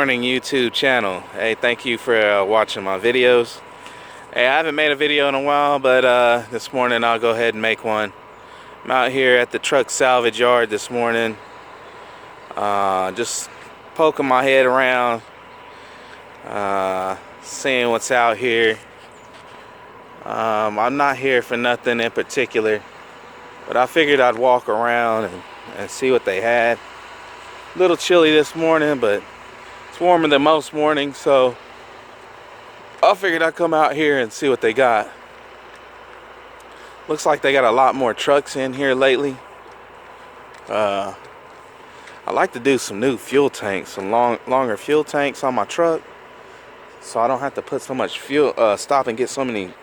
morning YouTube channel. Hey, thank you for watching my videos. Hey, I haven't made a video in a while, but this morning I'll go ahead and make one. I'm out here at the truck salvage yard this morning, just poking my head around, seeing what's out here. I'm not here for nothing in particular, but I figured I'd walk around and see what they had. A little chilly this morning, but it's warmer than most mornings, so I figured I'd come out here and see what they got. Looks like they got a lot more trucks in here lately. I like to do some new fuel tanks, some longer fuel tanks on my truck, so I don't have to put so much fuel, stop and get so many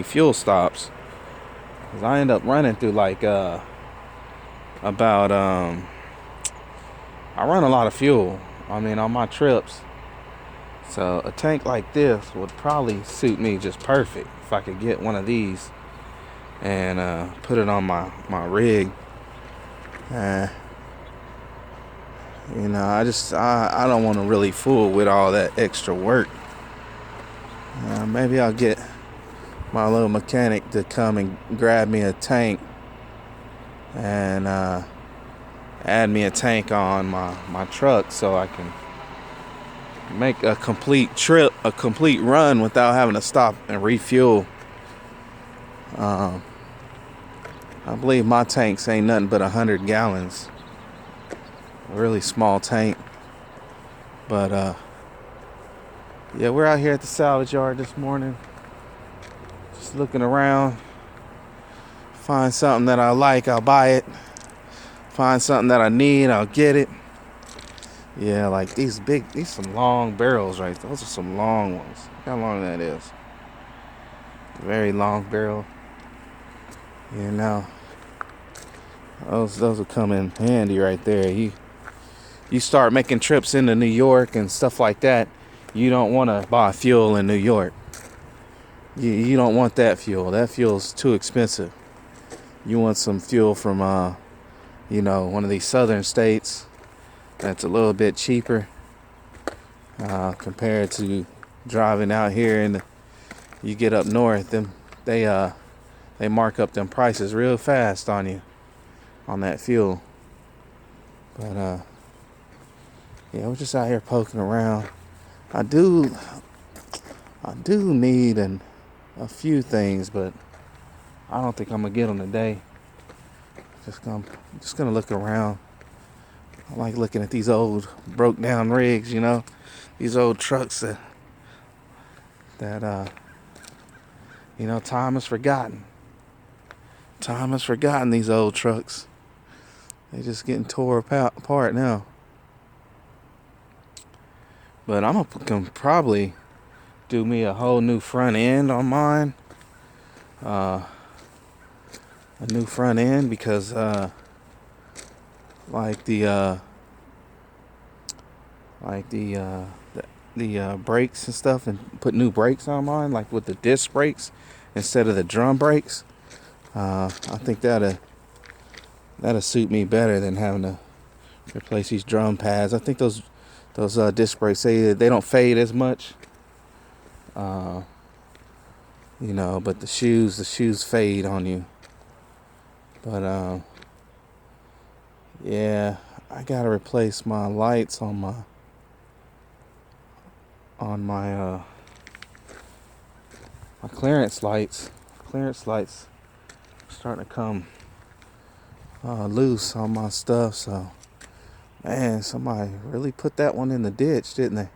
fuel stops. Cause I end up running through like I run a lot of fuel, on my trips. So a tank like this would probably suit me just perfect if I could get one of these and put it on my rig. I don't want to really fool with all that extra work. Maybe I'll get my little mechanic to come and grab me a tank and add me a tank on my truck so I can make a complete trip, a complete run without having to stop and refuel. I believe my tanks ain't nothing but 100 gallons. A really small tank. But yeah, we're out here at the salvage yard this morning, just looking around. Find something that I like, I'll buy it. Find something that I need, I'll get it. Yeah, like these some long barrels, right? Those are some long ones. Look how long that is. Very long barrel. You know, those will come in handy right there. You start making trips into New York and stuff like that, you don't want to buy fuel in New York. You don't want that fuel. That fuel's too expensive. You want some fuel from one of these southern states that's a little bit cheaper compared to driving out here. And you get up north, they mark up them prices real fast on you on that fuel. But yeah, we're just out here poking around. I do need a few things, but I don't think I'm gonna get them today. Just gonna look around. I like looking at these old broke down rigs, these old trucks that time has forgotten. Time has forgotten these old trucks. They just getting tore apart now. But I'm gonna probably do me a whole new front end on mine. A new front end because the brakes and stuff, and put new brakes on mine, like with the disc brakes instead of the drum brakes. I think that'll suit me better than having to replace these drum pads. I think those disc brakes, they don't fade as much. But the shoes fade on you. But yeah, I gotta replace my lights on my clearance lights. Clearance lights starting to come loose on my stuff. So, man, somebody really put that one in the ditch, didn't they?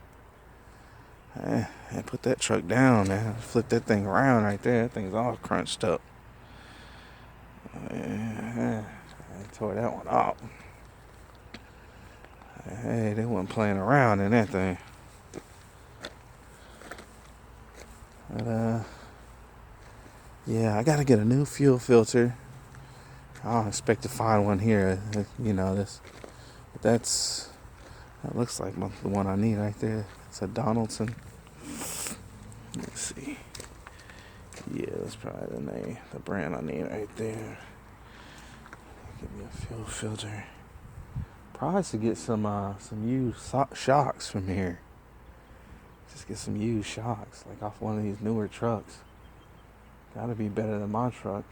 And put that truck down, man. Flip that thing around right there. That thing's all crunched up. I tore that one off. Hey, they wasn't playing around in that thing. But yeah, I gotta get a new fuel filter. I don't expect to find one here. That looks like the one I need right there. It's a Donaldson. Let's see. Yeah, that's probably the brand I need right there. Give me a fuel filter. Probably should get some used shocks from here. Just get some used shocks, like off one of these newer trucks. Gotta be better than my truck.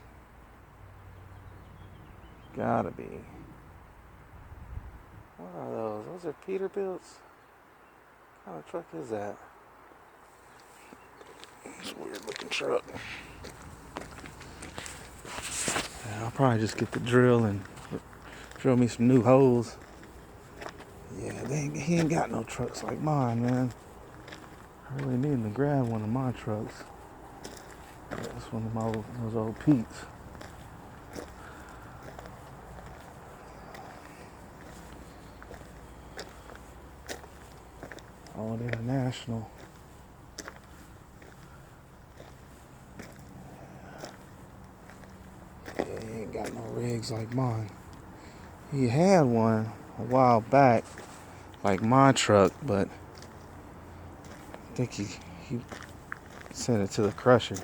Gotta be. What are those? Those are Peterbilts? What kind of truck is that? It's a weird looking truck. Yeah, I'll probably just get the drill and drill me some new holes. Yeah, he ain't got no trucks like mine, man. I really need to grab one of my trucks. Yeah, that's one of those old Pete's. Old International. Yeah, he ain't got no rigs like mine. He had one a while back, like my truck, but I think he sent it to the crusher.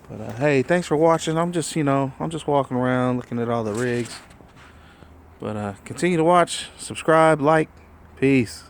But hey, thanks for watching. I'm just walking around looking at all the rigs. But continue to watch, subscribe, like, peace.